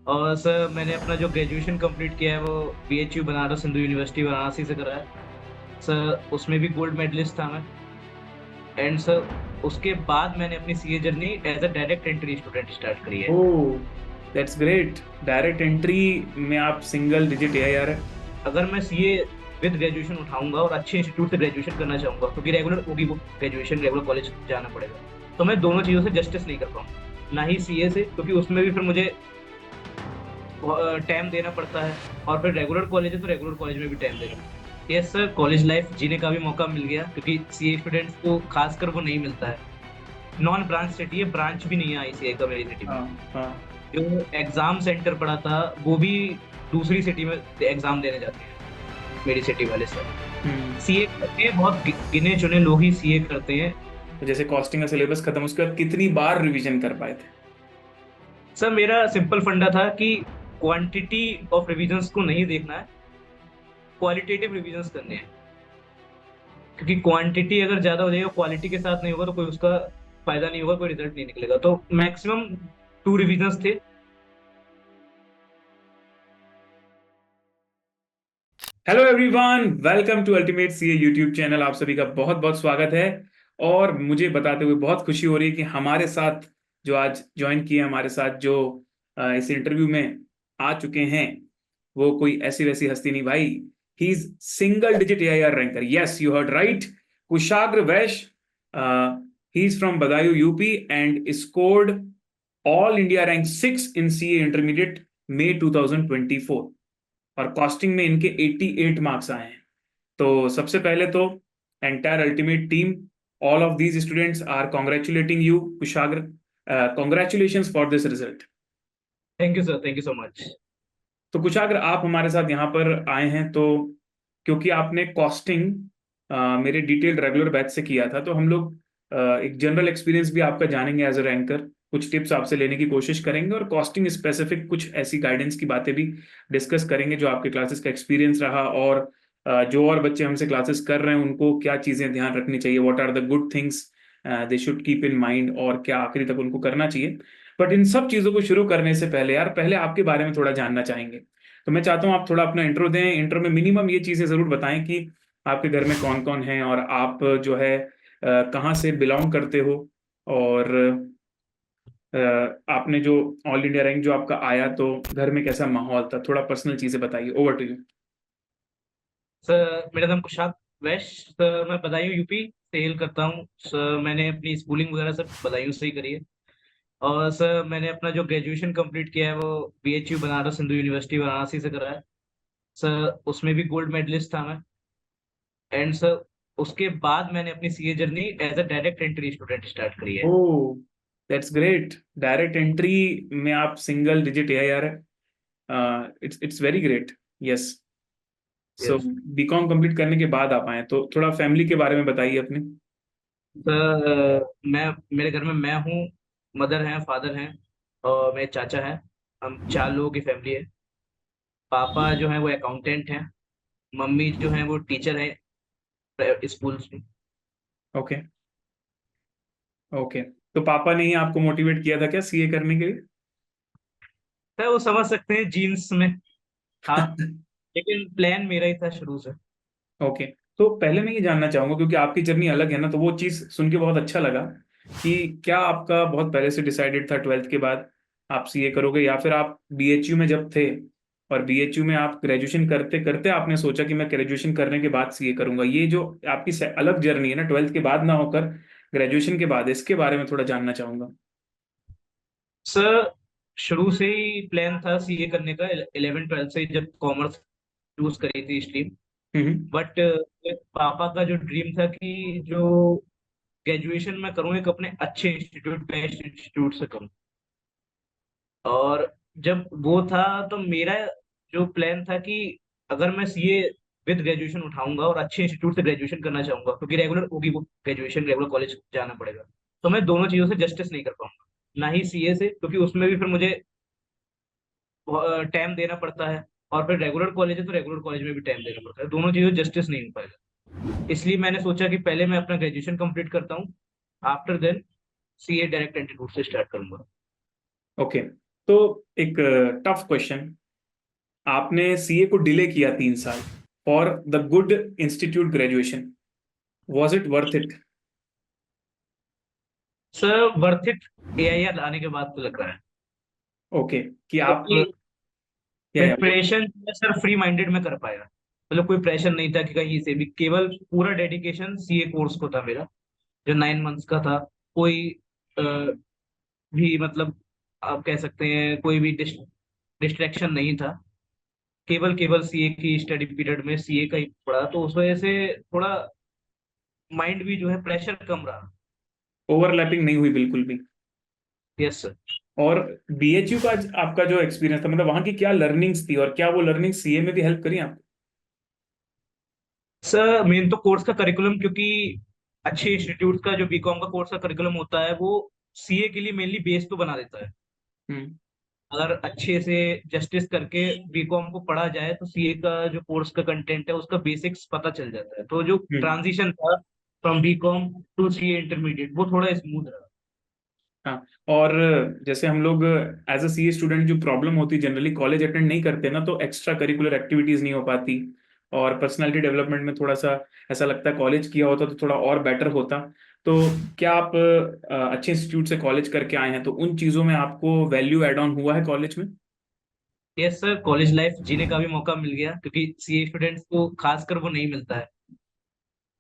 और सर मैंने अपना जो ग्रेजुएशन कंप्लीट किया है वो बीएचयू बनारस हिंदू यूनिवर्सिटी वाराणसी से करा है। सर उसमें भी गोल्ड मेडलिस्ट था मैं। एंड सर उसके बाद मैंने अपनी CA journey as a direct entry student start करी है। Oh, that's great. Direct entry में आप सिंगल डिजिट एआईआर है। अगर मैं सीए विद ग्रेजुएशन उठाऊंगा और अच्छे इंस्टीट्यूट से ग्रेजुएशन करना चाहूंगा क्योंकि रेगुलर होगी वो ग्रेजुएशन, रेगुलर कॉलेज जाना पड़ेगा, तो मैं दोनों चीज़ों से जस्टिस नहीं कर पाऊंगा, ना ही सीए से क्योंकि उसमें भी फिर मुझे टाइम देना पड़ता है, और फिर रेगुलर कॉलेज है तो रेगुलर कॉलेज में भी टाइम देना पड़ता है। यस सर, कॉलेज लाइफ जीने का भी मौका मिल गया क्योंकि सीए स्टूडेंट्स को खासकर वो नहीं मिलता है। नॉन ब्रांच सिटी है, ब्रांच भी नहीं है आईसीए का मेरी सिटी में। हाँ हाँ। जो एग्जाम सेंटर पड़ा था वो भी दूसरी सिटी में एग्जाम देने जाते हैं मेरी सिटी वाले सर। हम्म। सीए करते हैं बहुत गिने चुने लोग ही सीए करते हैं। तो जैसे कॉस्टिंग का सिलेबस खत्म, उसके बाद कितनी बार रिवीजन कर पाए थे? सर मेरा सिंपल फंडा था कि क्वांटिटी ऑफ रिविजन्स को नहीं देखना है, क्वालिटेटिव रिविजन्स करने हैं। क्योंकि क्वांटिटी अगर ज्यादा हो जाएगी, क्वालिटी के साथ नहीं होगा तो कोई उसका फायदा नहीं होगा, कोई रिजल्ट नहीं निकलेगा। तो मैक्सिमम 2 रिविजन्स थे। Hello everyone, welcome to ultimate CA YouTube channel. आप सभी का बहुत बहुत स्वागत है। और मुझे बताते हुए बहुत खुशी हो रही है कि हमारे साथ जो आज ज्वाइन किए, हमारे साथ जो इस इंटरव्यू में आ चुके हैं, वो कोई ऐसी वैसी हस्ती नहीं भाई। He is single digit AIR ranker. Yes, you heard right. Kushagra Vaishya. He is from Budaun UP and scored all India rank 6 in CA intermediate May 2024। और कॉस्टिंग में इनके 88 मार्क्स आए हैं। तो सबसे पहले तो entire ultimate team, all of these students are congratulating you Kushagra. Congratulations for this result. Thank you sir, thank you so much. तो कुशाग्र, आप हमारे साथ यहाँ पर आए हैं तो क्योंकि आपने कॉस्टिंग मेरे डिटेल्ड रेगुलर बैच से किया था, तो हम लोग एक जनरल एक्सपीरियंस भी आपका जानेंगे एज अ रैंकर। कुछ टिप्स आपसे लेने की कोशिश करेंगे और कॉस्टिंग स्पेसिफिक कुछ ऐसी गाइडेंस की बातें भी डिस्कस करेंगे जो आपके क्लासेस का एक्सपीरियंस रहा, और जो और बच्चे हमसे क्लासेस कर रहे हैं उनको क्या चीज़ें ध्यान रखनी चाहिए, what are the good things they should keep in mind, और क्या आखिरी तक उनको करना चाहिए। बट इन सब चीज़ों को शुरू करने से पहले यार, पहले आपके बारे में थोड़ा जानना चाहेंगे। तो मैं चाहता हूँ आप थोड़ा अपना इंट्रो दें। इंट्रो में मिनिमम ये चीज़ें ज़रूर बताएं कि आपके घर में कौन कौन है, और आप जो है कहाँ से बिलोंग करते हो, और अ, आपने जो ऑल इंडिया रैंक जो आपका आया, तो घर में कैसा माहौल था, थोड़ा पर्सनल चीज़ें बताइए। Over to you. सर मेरा नाम कुशाग वैश्य, सर मैं बदायूं यूपी से हेल करता हूँ। सर मैंने अपनी स्कूलिंग वगैरह सब बदायूं से ही करी है। और सर मैंने अपना जो ग्रेजुएशन कंप्लीट किया है वो बीएचयू बनारस हिंदू यूनिवर्सिटी वाराणसी से करा है। सर उसमें भी गोल्ड मेडलिस्ट था मैं। एंड सर उसके बाद मैंने अपनी CA journey as a direct entry student start करी है। Oh, that's great. Direct entry में आप सिंगल डिजिट एआईआर है। It's very great. Yes. So yes BCom complete करने के बाद आप आए, तो थोड़ा फैमिली के बारे में बताइए अपने। सर, मैं मेरे घर में मैं हूँ, मदर हैं, फादर हैं, और मेरे चाचा हैं। हम 4 लोगों की फैमिली है। पापा जो है वो अकाउंटेंट हैं, मम्मी जो है वो टीचर है स्कूल में। ओके। ओके। तो पापा ने ही आपको मोटिवेट किया था क्या सीए करने के सर वो समझ सकते हैं जीन्स में था, लिए? लेकिन प्लान मेरा ही था शुरू से। ओके। तो पहले मैं ये जानना चाहूंगा, क्योंकि आपकी जर्नी अलग है ना, तो वो चीज़ सुन के बहुत अच्छा लगा कि क्या आपका बहुत पहले से डिसाइडेड था ट्वेल्थ के बाद आप सीए करोगे, या फिर आप बीएचयू में जब थे और बीएचयू में आप ग्रेजुएशन करते करते आपने सोचा कि मैं ग्रेजुएशन करने के बाद सीए करूंगा। ये जो आपकी अलग जर्नी है ना, ट्वेल्थ के बाद ना होकर ग्रेजुएशन के बाद, इसके बारे में थोड़ा जानना चाहूंगा। सर शुरू से ही प्लान था सीए करने का, 11 12 से ही, जब कॉमर्स चूज करी थी स्ट्रीम। हम्म। बट पापा का जो ड्रीम था कि जो ग्रेजुएशन में करूँ एक अपने अच्छे इंस्टीट्यूट, बेस्ट इंस्टीट्यूट से करूँ। और जब वो था तो मेरा जो प्लान था कि अगर मैं सीए विद ग्रेजुएशन उठाऊंगा और अच्छे इंस्टीट्यूट से ग्रेजुएशन करना चाहूंगा क्योंकि रेगुलर होगी वो ग्रेजुएशन, रेगुलर कॉलेज जाना पड़ेगा, तो मैं दोनों चीजों से जस्टिस नहीं कर पाऊंगा, ना ही सीए से क्योंकि उसमें भी फिर मुझे टाइम देना पड़ता है, और फिर रेगुलर कॉलेज है तो रेगुलर कॉलेज में भी टाइम देना पड़ता है, दोनों चीजों जस्टिस नहीं हो पाएगा। इसलिए मैंने सोचा कि पहले मैं अपना ग्रेजुएशन कंप्लीट करता हूँ, after then CA direct entry route से स्टार्ट करूंगा। ओके। तो एक टफ क्वेश्चन, आपने सीए को डिले किया 3 साल for the good institute graduation, was it worth it? Sir worth it AIR आने के बाद तो लग रहा है, ओके, कि आप, क्योंकि या प्रिपरेशन सर फ्री माइंडेड में कर पाया। मतलब कोई प्रेशर नहीं था कि कहीं से भी, केवल पूरा डेडिकेशन सीए कोर्स को था मेरा, जो 9 मंथ्स का था। कोई अ, भी मतलब आप कह सकते हैं कोई भी डिस्ट्रैक्शन नहीं था। केवल केवल सीए की स्टडी पीरियड में सीए का ही पढ़ा, तो उस वजह से थोड़ा माइंड भी जो है प्रेशर कम रहा। ओवरलैपिंग नहीं हुई बिल्कुल भी? Yes sir. और बीएचयू का आपका जो एक्सपीरियंस था, मतलब वहां की क्या लर्निंग्स थी और क्या वो लर्निंग सीए में भी हेल्प करी आपको? सर मेन तो कोर्स का करिकुलम, क्योंकि अच्छे इंस्टीट्यूट का जो बीकॉम का कोर्स का करिकुलम होता है वो सीए के लिए मेनली बेस तो बना देता है। हम्म। अगर अच्छे से जस्टिस करके बीकॉम को पढ़ा जाए तो सीए का जो कोर्स का कंटेंट है उसका बेसिक्स पता चल जाता है। तो जो हम्म। ट्रांजिशन था from BCom to CA intermediate वो थोड़ा स्मूथ रहा। हाँ, और जैसे हम लोग एज अ सीए स्टूडेंट जो प्रॉब्लम होती, जनरली कॉलेज अटेंड नहीं करते ना, तो एक्स्ट्रा करिकुलर एक्टिविटीज नहीं हो पाती, और पर्सनालिटी डेवलपमेंट में थोड़ा सा ऐसा लगता है कॉलेज किया होता तो थोड़ा और बेटर होता। तो क्या आप अच्छे इंस्टीट्यूट से कॉलेज करके आए हैं, तो उन चीज़ों में आपको वैल्यू एड ऑन हुआ है कॉलेज में? यस सर, कॉलेज लाइफ जीने का भी मौका मिल गया, क्योंकि सीए स्टूडेंट्स को खासकर वो नहीं मिलता है।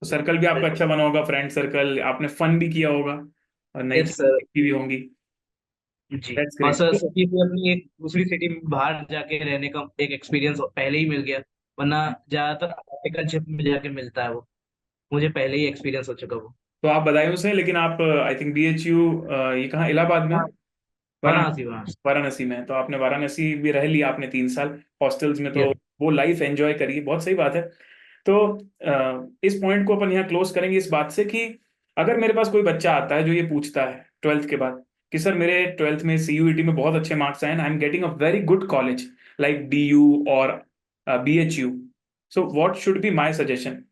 तो सर्कल भी आपका अच्छा बना होगा, फ्रेंड सर्कल, आपने फन भी किया होगा और नई यस चीजें सर। सीखी भी होंगी। जी। दैट्स और ग्रेट। सर सिटी से अपनी एक दूसरी सिटी में बाहर जाके रहने का एक एक्सपीरियंस पहले ही मिल गया, वरना ज्यादातर आर्टिकलशिप में जाके मिलता है वो। मुझे पहले ही एक्सपीरियंस हो चुका वो। तो आप बदायूं से हैं, लेकिन आप आई थिंक बीएचयू, ये कहाँ, इलाहाबाद में है? हाँ, वाराणसी। बनारसी बनारसी। वाराणसी में है, तो आपने वाराणसी भी रह लिया आपने 3 साल हॉस्टल्स में, तो यस वो लाइफ एंजॉय करिए, बहुत सही बात है। तो इस पॉइंट को अपन यहाँ क्लोज करेंगे इस बात से कि अगर मेरे पास कोई बच्चा आता है जो ये पूछता है ट्वेल्थ के बाद कि सर मेरे ट्वेल्थ में सीयूईटी में बहुत अच्छे मार्क्स आए, I am getting a very good college like DU और BHU, so what should be my suggestion?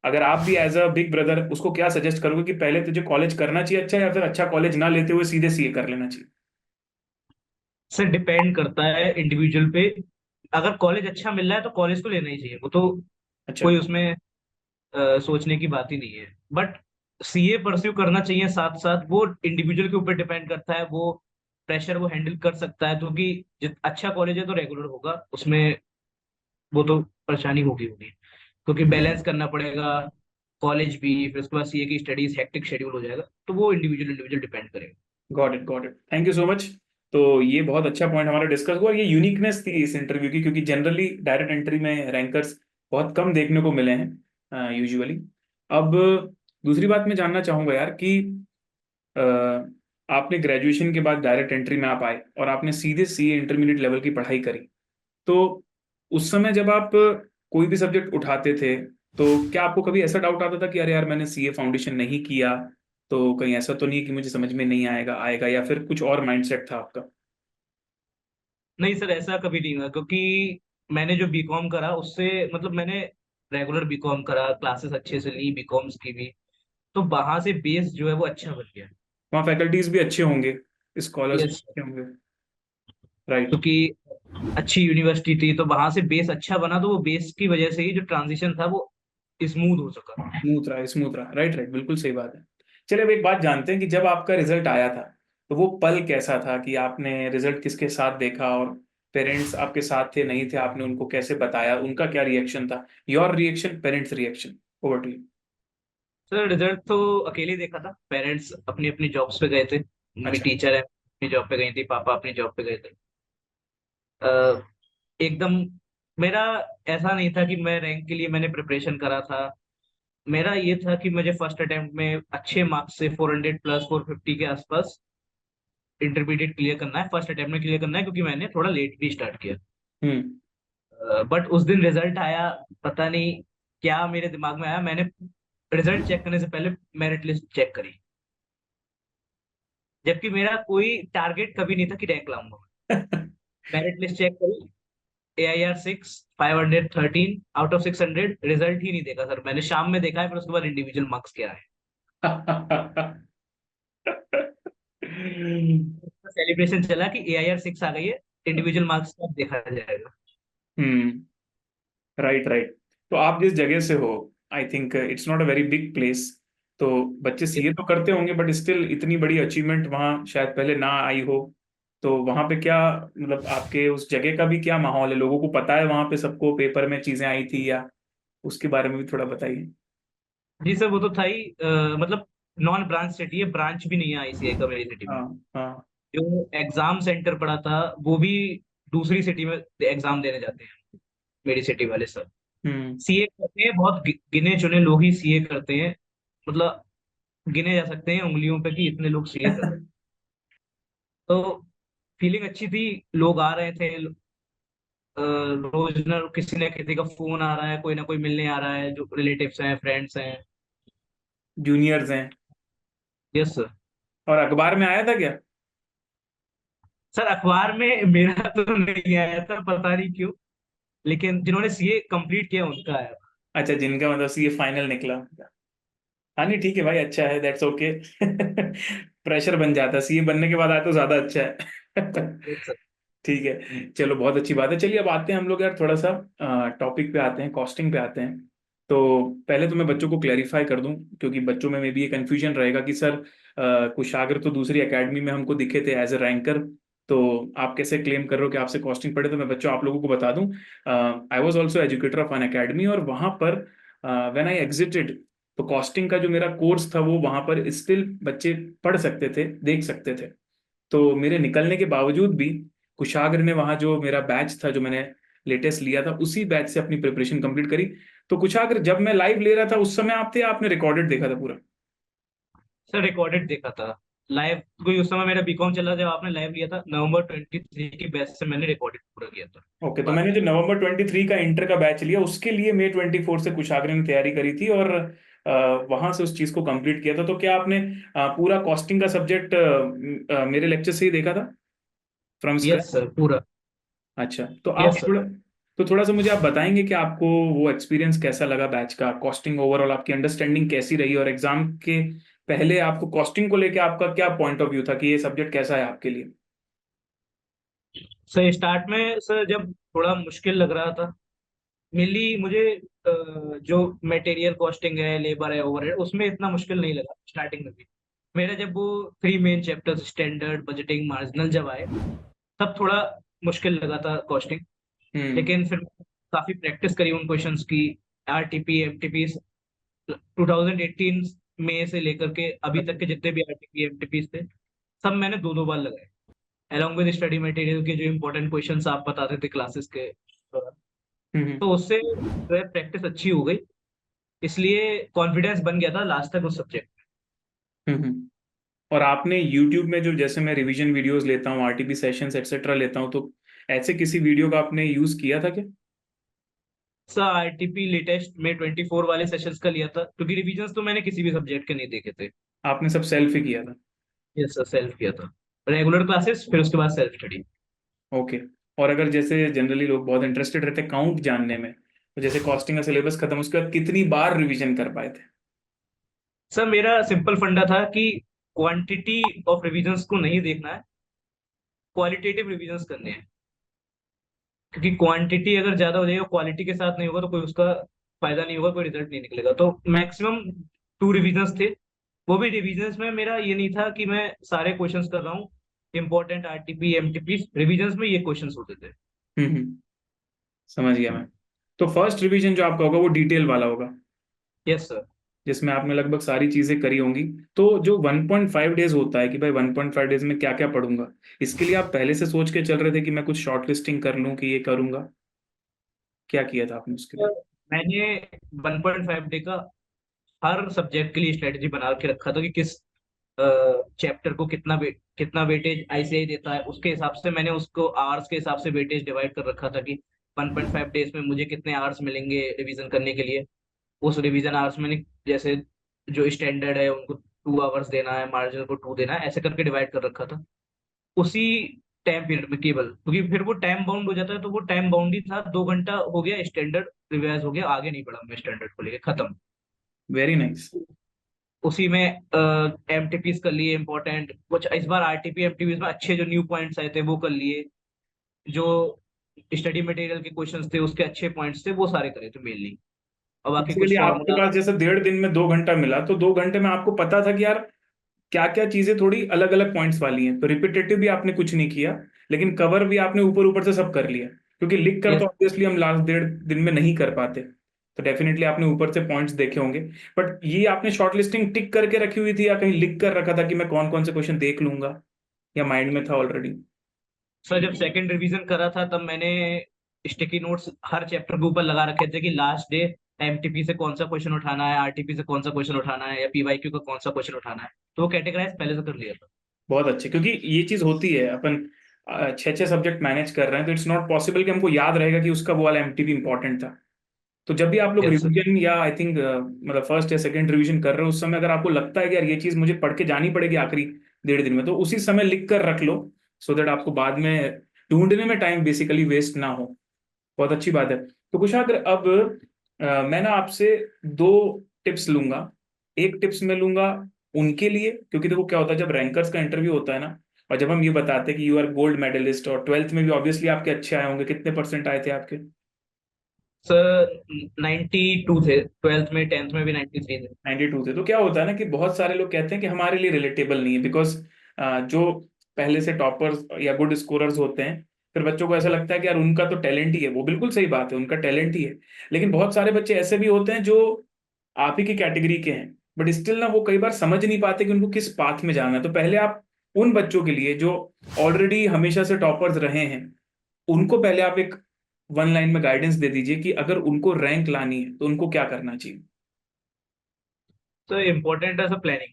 अगर आप भी एज अ बिग ब्रदर उसको क्या सजेस्ट करोगे कि पहले तुझे कॉलेज करना चाहिए अच्छा, या फिर अच्छा कॉलेज ना लेते हुए सीधे सीए कर लेना चाहिए? सर, डिपेंड करता है इंडिविजुअल पे। अगर कॉलेज अच्छा मिल रहा है तो कॉलेज को लेना ही चाहिए, वो तो अच्छा। कोई उसमें सोचने की बात ही नहीं है। बट सीए परस्यू करना चाहिए साथ साथ, वो इंडिविजुअल के ऊपर डिपेंड करता है। वो प्रेशर वो हैंडल कर सकता है, क्योंकि अच्छा कॉलेज है तो रेगुलर होगा उसमें, वो तो परेशानी होगी होगी, क्योंकि बैलेंस करना पड़ेगा कॉलेज भी, फिर उसके बाद सीए की स्टडीज, हेक्टिक शेड्यूल हो जाएगा। तो वो इंडिविजुअल इंडिविजुअल डिपेंड करेगा। Got it, got it, thank you so much. तो ये बहुत अच्छा पॉइंट हमारा डिस्कस हुआ, और ये यूनिकनेस थी इस इंटरव्यू की, क्योंकि जनरली डायरेक्ट एंट्री में रैंकर्स बहुत कम देखने को मिले हैं यूजुअली। अब दूसरी बात मैं जानना चाहूंगा यार कि अ, आपने ग्रेजुएशन के बाद डायरेक्ट एंट्री में आप आए और आपने सीधे सीए इंटरमीडिएट लेवल की पढ़ाई करी, तो उस समय जब आप कोई भी सब्जेक्ट उठाते थे, तो क्या आपको कभी ऐसा डाउट आता था कि अरे यार मैंने सीए फाउंडेशन नहीं किया, तो कहीं ऐसा तो नहीं कि मुझे समझ में नहीं आएगा आएगा, या फिर कुछ और माइंडसेट था आपका? नहीं सर, ऐसा कभी नहीं हुआ, क्योंकि मैंने जो बीकॉम करा उससे, मतलब मैंने रेगुलर बीकॉम करा, क्लासेस अच्छे से ली बीकॉम्स की भी, तो वहां से बेस जो है वो अच्छा बन गया। वहाँ फैकल्टीज भी अच्छे होंगे, स्कॉलर्स भी यस। अच्छे होंगे, राइट? क्योंकि अच्छी यूनिवर्सिटी थी तो वहां से बेस अच्छा बना, तो वो बेस की वजह से ही जो ट्रांजिशन था वो स्मूथ हो चुका। स्मूथ रहा, स्मूथ रहा, राइट राइट, बिल्कुल सही बात है। चलिए अब एक बात जानते हैं कि जब आपका रिजल्ट आया था, तो वो पल कैसा था कि आपने रिजल्ट किसके साथ देखा, और पेरेंट्स आपके साथ थे नहीं थे, आपने उनको कैसे बताया, उनका क्या रिएक्शन था? Your reaction, parents reaction, over to you. Sir result तो अकेले ही देखा था, पेरेंट्स अपनी अपनी जॉब्स पे गए थे। मम्मी अच्छा। टीचर है, अपनी जॉब पे गई थी, पापा अपनी जॉब पे गए थे। अ, एकदम मेरा ऐसा नहीं था कि मैं रैंक के लिए मैंने प्रिपरेशन करा था। मेरा ये था कि मुझे फर्स्ट अटेम्प्ट में अच्छे मार्क्स से 400 प्लस 450 के आसपास इंटरमीडिएट क्लियर करना है, फर्स्ट अटेम्प्ट में क्लियर करना है, क्योंकि मैंने थोड़ा लेट भी स्टार्ट किया। हम्म। बट उस दिन रिजल्ट आया, पता नहीं क्या मेरे दिमाग में आया, मैंने रिजल्ट चेक करने से पहले मेरिट लिस्ट चेक करी, जबकि मेरा कोई टारगेट कभी नहीं था कि रैंक लाऊंगा। मेरिट लिस्ट चेक करी, AIR 6 513 आउट ऑफ 600, रिजल्ट ही नहीं देखा सर मैंने, शाम में देखा है, फिर उसके बाद इंडिविजुअल मार्क्स क्या है। सेलिब्रेशन चला कि AIR 6 आ गई है, इंडिविजुअल मार्क्स का देखा जाएगा। हम्म। Right right. तो आप जिस जगह से हो, I think it's not a very big place, तो बच्चे सीए तो करते होंगे बट स्टिल इतनी बड़ी अचीवमेंट वहाँ शायद पहले ना आई हो। तो वहाँ पे क्या, मतलब आपके उस जगह का भी क्या माहौल है, लोगों को पता है वहाँ पे सबको पेपर में चीजें आई थी, या उसके बारे में भी थोड़ा बताइए। जी सर, वो तो था ही, मतलब नॉन ब्रांच सिटी है, ब्रांच भी नहीं है ICI का मेरी सिटी में। हाँ हाँ। जो एग्जाम सेंटर पड़ा था वो भी दूसरी सिटी में एग्जाम देने जाते हैं मेरी सिटी वाले सर। हम्म। सीए करते हैं बहुत गिने चुने लोग ही सीए करते हैं, मतलब गिने जा सकते हैं उंगलियों पे कि इतने लोग सीए कर रहे हैं। तो फीलिंग अच्छी थी, लोग आ रहे थे, रोज न किसी न किसी का फोन आ रहा है, कोई ना कोई मिलने आ रहा है, जो रिलेटिव्स हैं, फ्रेंड्स हैं। जूनियर्स हैं। Yes sir. और अखबार में आया था क्या? सर अखबार में मेरा तो नहीं आया था, पता नहीं क्यों, लेकिन जिन्होंने सीए कंप्लीट किया उनका आया। अच्छा, जिनका मतलब सीए फाइनल निकला। हाँ नहीं ठीक है भाई, अच्छा है, दैट्स ओके। प्रेशर बन जाता है, सीए बनने के बाद आए तो ज्यादा अच्छा है। Yes sir. ठीक है, चलो बहुत अच्छी बात है। चलिए अब आते हैं हम लोग यार थोड़ा सा टॉपिक पे आते हैं, कॉस्टिंग पे आते हैं। तो पहले तो मैं बच्चों को क्लैरिफाई कर दूं, क्योंकि बच्चों में भी ये कंफ्यूजन रहेगा कि सर कुशाग्र तो दूसरी एकेडमी में हमको दिखे थे एज ए रैंकर, तो आप कैसे क्लेम कर रहे हो कि आपसे कॉस्टिंग पढ़े? तो मैं बच्चों आप लोगों को बता दूं, I was also educator of an academy, और वहां पर व्हेन आई एग्जिटेड, तो कॉस्टिंग का जो मेरा कोर्स था वो वहां पर स्टिल बच्चे पढ़ सकते थे, देख सकते थे। तो मेरे निकलने के बावजूद भी कुशाग्र ने वहां जो मेरा बैच था, जो मैंने लेटेस्ट लिया था, उसी बैच से अपनी प्रिपरेशन कंप्लीट करी। तो कुशाग्र जब मैं लाइव ले रहा था उस समय आप थे, आपने रिकॉर्डेड देखा था पूरा? सर रिकॉर्डेड देखा था, लाइव कोई उस समय मेरा बीकॉम चल रहा था जब आपने लाइव लिया था, November 23 की बैच से मैंने रिकॉर्डेड पूरा किया था ओके, तो बाद मैंने में। जो November 23 का इंटर का बैच लिया उसके लिए May 24 से कुशाग्र ने तैयारी करी थी, और वहां से उस चीज को कंप्लीट किया था। तो क्या आपने पूरा कॉस्टिंग का सब्जेक्ट मेरे लेक्चर से ही देखा था फ्रॉम यस स्क्रैच? सर पूरा। अच्छा, तो आप यस सर। थोड़ा, तो थोड़ा सा मुझे आप बताएंगे कि आपको वो एक्सपीरियंस कैसा लगा बैच का, कॉस्टिंग ओवरऑल आपकी अंडरस्टैंडिंग कैसी रही, और एग्जाम के पहले आपको कॉस्टिंग को लेके आपका क्या पॉइंट ऑफ व्यू था कि ये सब्जेक्ट कैसा है आपके लिए? सर स्टार्ट में सर जब थोड़ा मुश्किल लग रहा था, मेनली मुझे जो मटेरियल कॉस्टिंग है, लेबर है, ओवरहेड, उसमें इतना मुश्किल नहीं लगा स्टार्टिंग में भी। मेरा जब वो 3 main chapters standard, budgeting, marginal जब आए, तब थोड़ा मुश्किल लगा था कॉस्टिंग। हम्म लेकिन फिर काफी प्रैक्टिस करी उन क्वेश्चंस की। RTP MTP 2018 में से लेकर के अभी तक के जितने भी RTP MTP थे, सब मैंने दो दो बार लगाए, अलॉन्ग विद स्टडी मटेरियल के जो इंपॉर्टेंट क्वेश्चंस आप बताते थे क्लासेस के दौरान। हम्म तो उससे जो है प्रैक्टिस अच्छी हो गई, इसलिए कॉन्फिडेंस बन गया था लास्ट तक उस सब्जेक्ट। हम्म। और आपने YouTube में जो, जैसे मैं रिवीजन वीडियोस लेता हूँ, आरटीपी सेशंस एक्सेट्रा लेता हूँ, तो ऐसे किसी वीडियो का आपने यूज किया था क्या? सर RTP लेटेस्ट में 24 वाले सेशंस का लिया था, क्योंकि रिविजन्स तो मैंने किसी भी सब्जेक्ट के नहीं देखे थे। आपने सब सेल्फ ही किया था? यस सर, सेल्फ किया था, रेगुलर क्लासेस फिर उसके बाद सेल्फ स्टडी। ओके। और अगर जैसे जनरली लोग बहुत इंटरेस्टेड रहते हैं काउंट जानने में, तो जैसे कॉस्टिंग का सिलेबस खत्म उसके बाद कितनी बार रिवीजन कर पाए थे? सर मेरा सिंपल फंडा था कि क्वांटिटी ऑफ रिविजन्स को नहीं देखना है, क्वालिटेटिव रिविजन्स करने हैं। क्योंकि क्वांटिटी अगर ज्यादा हो जाएगी, क्वालिटी के साथ नहीं होगा, तो कोई उसका फायदा नहीं होगा, कोई रिजल्ट नहीं निकलेगा। तो मैक्सिमम 2 रिविजन्स थे। वो भी रिविजन्स में मेरा ये नहीं था कि मैं सारे क्वेश्चंस कर रहा हूँ, इंपॉर्टेंट RTP MTP रिविजन्स में ये क्वेश्चंस होते थे। हम्म। समझ गया मैं। तो फर्स्ट रिवीजन जो आपका होगा वो डिटेल वाला होगा, यस सर। जिसमें आपने लगभग सारी चीजें करी होंगी। तो जो 1.5 डेज होता है कि भाई 1.5 डेज में क्या क्या पढ़ूंगा, इसके लिए आप पहले से सोच के चल रहे थे कि मैं कुछ शॉर्ट लिस्टिंग कर लूं कि ये करूंगा? क्या किया था आपने उसके लिए? मैंने 1.5 डे का हर सब्जेक्ट के लिए स्ट्रेटेजी बना के रखा था कि किस चैप्टर को कितना वेटेज ICI देता है, उसके हिसाब से मैंने उसको आवर्स के हिसाब से वेटेज डिवाइड कर रखा था कि 1.5 डेज में मुझे कितने आवर्स मिलेंगे रिवीजन करने के लिए। उस रिवीजन आवर्स मैंने जैसे जो स्टैंडर्ड है उनको 2 आवर्स देना है, मार्जिनल को 2 देना है, ऐसे करके डिवाइड कर रखा था उसी टाइम पीरियड में केवल। क्योंकि फिर वो टाइम बाउंड हो जाता है, तो वो टाइम बाउंड ही था, 2 घंटा हो गया, स्टैंडर्ड रिवाइज हो गया, आगे नहीं बढ़ा मैं स्टैंडर्ड को लेके, खत्म। Very nice. उसी में एमटीपीस कर लिए इंपॉर्टेंट, कुछ इस बार आरटीपी एमटीपीस में अच्छे जो न्यू पॉइंट्स आए थे वो कर लिए, जो स्टडी मटेरियल के क्वेश्चंस थे उसके अच्छे पॉइंट्स थे वो सारे करे थे मेनली, और बाकी बेसिकली कुछ आपके फॉर्मूला। पास जैसे 1.5 दिन में 2 घंटा मिला, तो 2 घंटे में आपको पता था कि यार क्या क्या चीजें थोड़ी अलग अलग पॉइंट्स वाली हैं, तो रिपीटेटिव भी आपने कुछ नहीं किया, लेकिन कवर भी आपने ऊपर ऊपर से सब कर लिया, क्योंकि लिख कर तो यस ऑब्वियसली हम लास्ट 1.5 दिन में नहीं कर पाते। तो डेफिनेटली आपने ऊपर से पॉइंट्स देखे होंगे। बट ये आपने शॉर्ट लिस्टिंग टिक करके रखी हुई थी, या कहीं लिख कर रखा था कि मैं कौन कौन से क्वेश्चन देख लूंगा, या माइंड में था ऑलरेडी? सर, जब सेकंड रिवीजन करा था तब मैंने स्टिकी नोट्स हर चैप्टर के ऊपर लगा रखे थे कि लास्ट डे एमटीपी से कौन सा क्वेश्चन उठाना है, आरटीपी से कौन सा क्वेश्चन उठाना है, या पीवाईक्यू का कौन सा क्वेश्चन उठाना है, तो वो कैटेगराइज पहले से कर लिया था। बहुत अच्छे, क्योंकि ये चीज होती है, अपन 6 6 सब्जेक्ट मैनेज कर रहे हैं, तो इट्स नॉट पॉसिबल कि हमको याद रहेगा कि उसका वो वाला एमटीबी इंपॉर्टेंट था। तो जब भी आप लोग यस सर। रिवीजन, या आई थिंक मतलब फर्स्ट या सेकंड रिवीजन कर रहे हो, उस समय अगर आपको लगता है कि यार ये चीज मुझे पढ़ के जानी पड़ेगी आखिरी 1.5 दिन में, तो उसी समय लिख कर रख लो, सो दैट आपको बाद में ढूंढने में टाइम बेसिकली वेस्ट ना हो। बहुत अच्छी बात है। तो कुशाग्र, अब मैं ना आपसे 2 टिप्स लूंगा। एक टिप्स मैं लूंगा उनके लिए, क्योंकि देखो क्या होता है जब रैंकर्स का इंटरव्यू होता है ना, और जब हम ये बताते हैं कि यू आर गोल्ड मेडलिस्ट, और 12th में भी ऑब्वियसली आपके अच्छे आए होंगे, कितने परसेंट आए थे आपके? सर 92 थे, ट्वेल्थ में, टेंथ में भी 93 थे। 92 थे। तो क्या होता है ना कि बहुत सारे लोग कहते हैं कि हमारे लिए रिलेटेबल नहीं है, बिकॉज जो पहले से टॉपर्स या गुड स्कोरर्स होते हैं, फिर बच्चों को ऐसा लगता है कि यार उनका तो टैलेंट ही है, वो बिल्कुल सही बात है, उनका टैलेंट ही है। लेकिन बहुत सारे बच्चे ऐसे भी होते हैं जो आप ही की कैटेगरी के हैं, बट स्टिल ना वो कई बार समझ नहीं पाते कि उनको किस पाथ में जाना है। तो पहले आप उन बच्चों के लिए जो ऑलरेडी हमेशा से टॉपर्स रहे हैं, उनको पहले आप एक 1 लाइन में गाइडेंस दे दीजिए कि अगर उनको रैंक लानी है तो उनको क्या करना चाहिए। तो इम्पोर्टेंट है सर प्लानिंग,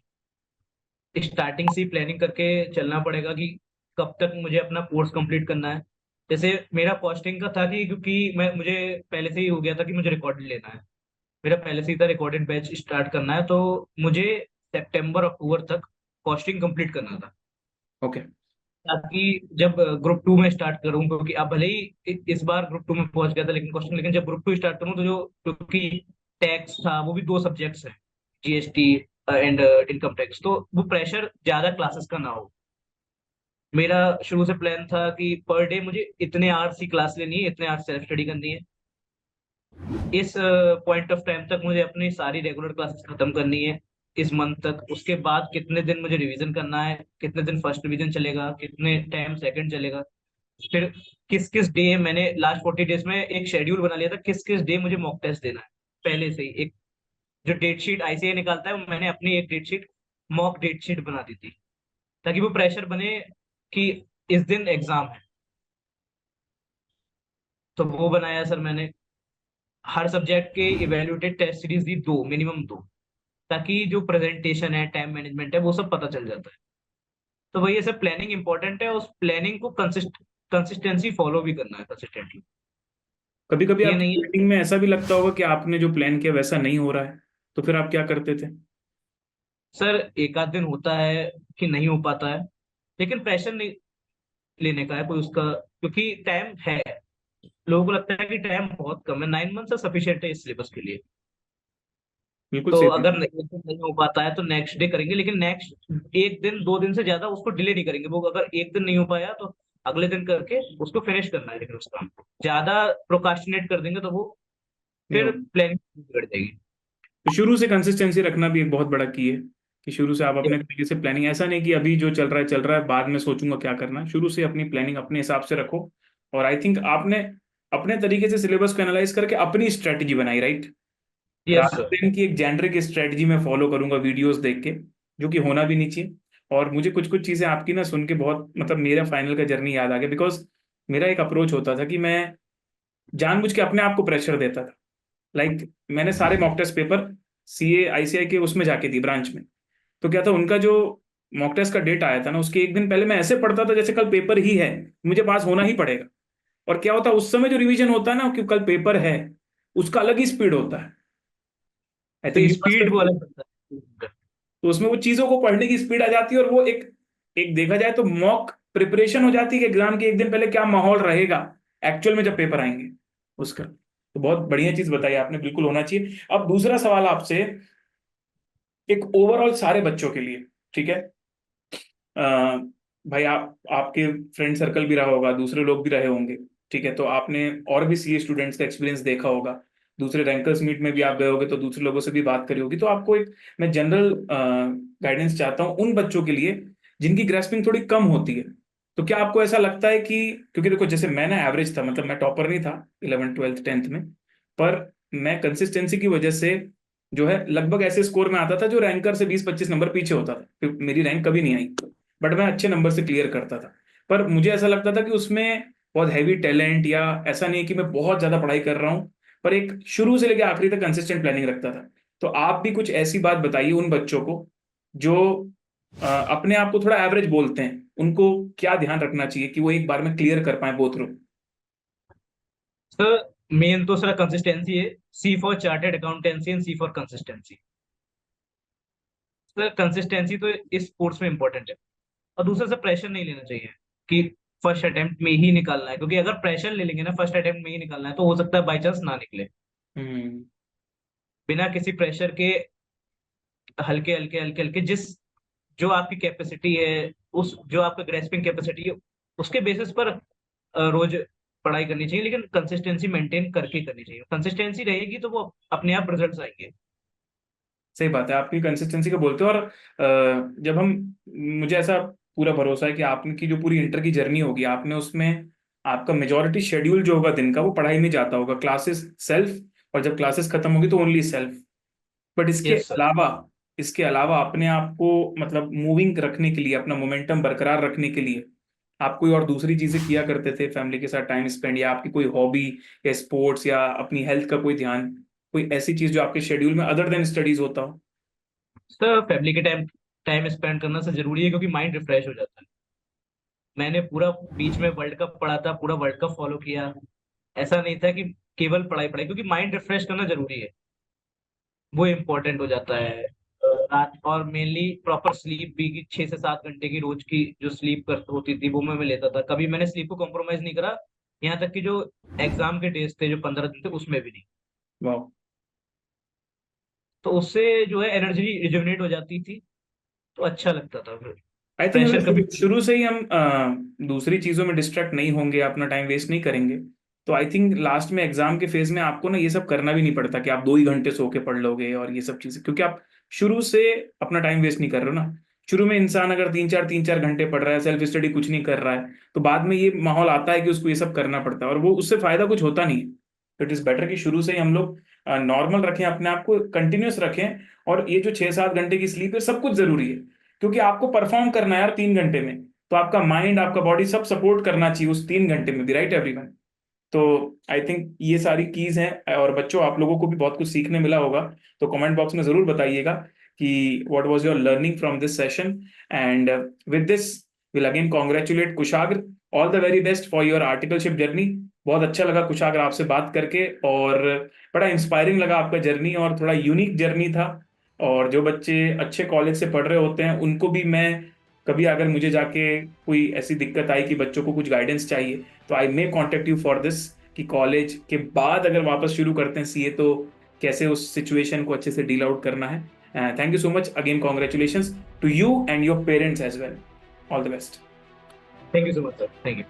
स्टार्टिंग से ही प्लानिंग करके चलना पड़ेगा कि कब तक मुझे अपना कोर्स कंप्लीट करना है। जैसे मेरा कॉस्टिंग का था कि क्योंकि मुझे पहले से ही हो गया था कि मुझे रिकॉर्डेड लेना है, मेरा पहले से ही था रिकॉर्डेड बैच स्टार्ट करना है, तो मुझे सितंबर अक्टूबर तक कॉस्टिंग कंप्लीट करना था, ओके। ताकि जब ग्रुप टू में स्टार्ट करूं, क्योंकि अब भले ही इस बार ग्रुप टू में पहुंच गया था लेकिन कॉस्टिंग, लेकिन जब ग्रुप टू स्टार्ट करूं तो जो, क्योंकि टैक्स था वो भी 2 सब्जेक्ट्स हैं, जीएसटी एंड इनकम टैक्स, तो वो प्रेशर ज्यादा क्लासेस का ना हो। मेरा शुरू से प्लान था कि पर डे मुझे इतने आवर्स की क्लास लेनी है, इतने आवर्स सेल्फ स्टडी करनी है, इस पॉइंट ऑफ टाइम तक मुझे अपनी सारी रेगुलर क्लासेस खत्म करनी है इस मंथ तक। उसके बाद कितने दिन मुझे रिवीजन करना है, कितने दिन फर्स्ट रिवीजन चलेगा, कितने टाइम सेकंड चलेगा, फिर किस किस डे, मैंने लास्ट 40 डेज में एक शेड्यूल बना लिया था किस किस डे मुझे मॉक टेस्ट देना है। पहले से ही एक जो डेट शीट आईसीआई निकालता है, मैंने अपनी एक date sheet, mock date sheet बना दी थी, ताकि वो प्रेशर बने कि इस दिन एग्जाम है। तो वो बनाया सर मैंने, हर सब्जेक्ट के इवेल्युएटेड टेस्ट सीरीज दी, दो मिनिमम दो, ताकि जो प्रेजेंटेशन है, टाइम मैनेजमेंट है, वो सब पता चल जाता है। तो वही सब प्लानिंग इंपॉर्टेंट है, उस प्लानिंग को कंसिस्टेंसी फॉलो भी करना है कंसिस्टेंटली। कभी कभी ये आपकी नहीं है मीटिंग में ऐसा भी लगता होगा कि आपने जो प्लान किया वैसा नहीं हो रहा है, तो फिर आप क्या करते थे? सर, एक आध दिन होता है कि नहीं हो पाता है, लेकिन प्रेशर नहीं लेने का है कोई उसका, क्योंकि टाइम है, लोगों को लगता है कि टाइम बहुत कम है, 9 मंथ से सफिशियंट है इस सिलेबस के लिए। बिल्कुल तो सही बात। अगर नहीं, नहीं हो पाता है तो नेक्स्ट डे करेंगे, लेकिन नेक्स्ट एक दिन दो दिन से ज्यादा उसको डिले नहीं करेंगे। वो अगर एक दिन नहीं हो पाया तो अगले दिन करके उसको फिनिश करना है, लेकिन उस काम को ज्यादा प्रोकास्टिनेट कर देंगे तो वो नहीं फिर होगा। प्लानिंग बिगड़ जाएगी। तो शुरू से कंसिस्टेंसी रखना भी एक बहुत बड़ा की है, कि शुरू से आप अपने तरीके से प्लानिंग, ऐसा नहीं कि अभी जो चल रहा है चल रहा है, बाद में सोचूंगा क्या करना है। शुरू से अपनी प्लानिंग अपने हिसाब से रखो। और आई थिंक आपने अपने तरीके से सिलेबस को एनालाइज करके अपनी स्ट्रेटजी बनाई, right? Yes rather sir. Then की एक जेनरिक स्ट्रेटजी में फॉलो करूंगा वीडियोस देख के, जो कि होना भी नहीं चाहिए। और मुझे कुछ कुछ चीजें आपकी ना सुन के बहुत, मतलब मेरा फाइनल का जर्नी याद आ गया, बिकॉज मेरा एक अप्रोच होता था कि मैं जानबूझ के अपने आप को प्रेशर देता था। लाइक मैंने सारे mock test paper CA ICI के उसमें जाके दी, ब्रांच में। तो क्या था, उनका जो मॉक टेस्ट का डेट आया था ना, उसके एक दिन पहले मैं ऐसे पढ़ता था जैसे कल पेपर ही है, मुझे पास होना ही पड़ेगा। और क्या होता है उस समय जो रिवीजन होता है ना, कि कल पेपर है, उसका अलग ही स्पीड होता है। आई तो थिंक यू स्पीड वो मस्ट। अलग बनता है। तो उसमें वो चीजों को पढ़ने की स्पीड आ जाती है, और वो एक एक देखा जाए तो मॉक प्रिपरेशन हो जाती है कि एग्जाम के एक दिन पहले क्या माहौल रहेगा एक्चुअल में जब पेपर आएंगे उसका। तो बहुत बढ़िया चीज बताई आपने, बिल्कुल होना चाहिए। अब दूसरा सवाल आपसे, एक ओवरऑल सारे बच्चों के लिए, ठीक है। अ, भाई आपके फ्रेंड सर्कल भी रहा होगा, दूसरे लोग भी रहे होंगे, ठीक है, तो आपने और भी सीए स्टूडेंट्स का एक्सपीरियंस देखा होगा, दूसरे रैंकर्स मीट में भी आप गए होगे, तो दूसरे लोगों से भी बात करी होगी, तो आपको एक मैं जनरल गाइडेंस चाहता हूँ उन बच्चों के लिए जिनकी ग्रेस्पिंग थोड़ी कम होती है। तो क्या आपको ऐसा लगता है कि, क्योंकि देखो जैसे मैं ना एवरेज था, मतलब मैं टॉपर नहीं था 11th 12th 10th में, पर मैं कंसिस्टेंसी की वजह से जो है लगभग ऐसे स्कोर में आता था जो रैंकर से 20-25 नंबर पीछे होता था, फिर मेरी रैंक कभी नहीं आई, बट मैं अच्छे नंबर से क्लियर करता था। पर मुझे ऐसा लगता था कि उसमें बहुत हैवी टैलेंट, या ऐसा नहीं है कि मैं बहुत ज्यादा पढ़ाई कर रहा हूँ, पर एक शुरू से लेकर आखिरी तक कंसिस्टेंट प्लानिंग रखता था। तो आप भी कुछ ऐसी बात बताइए उन बच्चों को जो अपने आप को थोड़ा एवरेज बोलते हैं, उनको क्या ध्यान रखना चाहिए कि वो एक बार में क्लियर कर पाए बोथ रो। सर मेन तो सर कंसिस्टेंसी है, C for chartered accountancy and C for consistency. Sir consistency तो इस कोर्स में इंपॉर्टेंट है। और दूसरा से प्रेशर नहीं लेना चाहिए कि फर्स्ट अटेम्प्ट में ही निकालना है, क्योंकि अगर प्रेशर ले लेंगे ना फर्स्ट अटेम्प्ट में ही निकालना है तो हो सकता है बाई चांस ना निकले। हम्म। बिना किसी प्रेशर के हल्के हल्के हल्के हल्के जिस जो आपकी कैपेसिटी है, उस जो आपका ग्रेस्पिंग कैपेसिटी है उसके बेसिस पर रोज पढ़ाई करनी चाहिए, लेकिन कंसिस्टेंसी मेंटेन करके करनी चाहिए। कंसिस्टेंसी रहेगी तो वो अपने आप रिजल्ट्स आएंगे। सही बात है, आपकी कंसिस्टेंसी को बोलते हो। और जब हम, मुझे ऐसा पूरा भरोसा है कि आपने की जो पूरी इंटर की जर्नी होगी, आपने उसमें आपका मेजोरिटी शेड्यूल जो होगा दिन का वो पढ़ाई में जाता होगा, क्लासेस सेल्फ, और जब क्लासेस खत्म होगी तो only self. But yes sir. इसके अलावा अपने आप को मतलब मूविंग रखने के लिए, अपना मोमेंटम बरकरार रखने के लिए आप कोई और दूसरी चीजें किया करते थे, फैमिली के साथ टाइम स्पेंड, या आपकी कोई हॉबी, या स्पोर्ट्स, या अपनी हेल्थ का कोई ध्यान, कोई ऐसी चीज जो आपके शेड्यूल में अदर देन स्टडीज होता हो। सर फैमिली के टाइम टाइम स्पेंड करना सर जरूरी है, क्योंकि माइंड रिफ्रेश हो जाता है। मैंने पूरा बीच में वर्ल्ड कप पढ़ा था, पूरा वर्ल्ड कप फॉलो किया। ऐसा नहीं था कि केवल पढ़ाई पढ़ाई, क्योंकि माइंड रिफ्रेश करना जरूरी है, वो इम्पोर्टेंट हो जाता है। रात और मेनली प्रॉपर स्लीप भी, की 6 से 7 घंटे की रोज की जो स्लीप कर होती थी वो मैं लेता था। कभी मैंने स्लीप को कॉम्प्रोमाइज नहीं करा, यहाँ तक कि जो एग्जाम के डेज थे जो 15 दिन थे उसमें भी नहीं। वाह। तो उससे जो है एनर्जी रिजुविनेट हो जाती थी, तो अच्छा लगता था फिर। आई थिंक अगर प्रेशर कभी। शुरू से ही हम दूसरी चीजों में डिस्ट्रैक्ट नहीं होंगे, अपना टाइम वेस्ट नहीं करेंगे, तो आई थिंक लास्ट में एग्जाम के फेज में आपको ना ये सब करना भी नहीं पड़ता कि आप 2 ही घंटे सो के पढ़ लोगे और ये सब चीजें, क्योंकि आप शुरू से अपना टाइम वेस्ट नहीं कर रहे हो ना। शुरू में इंसान अगर 3-4 घंटे पढ़ रहा है, सेल्फ स्टडी कुछ नहीं कर रहा है, तो बाद में ये माहौल आता है कि उसको ये सब करना पड़ता है, और वो उससे फायदा कुछ होता नहीं है। तो इट इज बेटर कि शुरू से ही हम लोग नॉर्मल रखें, अपने आप को कंटिन्यूस रखें। और ये जो 6-7 घंटे की स्लीप है सब कुछ जरूरी है, क्योंकि आपको परफॉर्म करना है यार 3 घंटे में, तो आपका माइंड, आपका बॉडी सब सपोर्ट करना चाहिए उस 3 घंटे में भी, राइट एवरीवन। तो आई थिंक ये सारी कीज हैं, और बच्चों आप लोगों को भी बहुत कुछ सीखने मिला होगा। तो कमेंट बॉक्स में जरूर बताइएगा कि what was your learning from this session. And with this will again congratulate Kushagra, all the very best for your articleship journey. बहुत अच्छा लगा कुशाग्र आपसे बात करके, और बड़ा इंस्पायरिंग लगा आपका जर्नी, और थोड़ा यूनिक जर्नी था। और जो बच्चे अच्छे कॉलेज से पढ़ रहे होते हैं उनको भी मैं, कभी अगर मुझे जाके कोई ऐसी दिक्कत आई कि बच्चों को कुछ गाइडेंस चाहिए, तो आई मे कॉन्टेक्ट यू फॉर दिस, कि कॉलेज के बाद अगर वापस शुरू करते हैं सीए तो कैसे उस सिचुएशन को अच्छे से डील आउट करना है। Thank you so much again, congratulation to you and your parents as well. All the best. Thank you so much sir, thank you.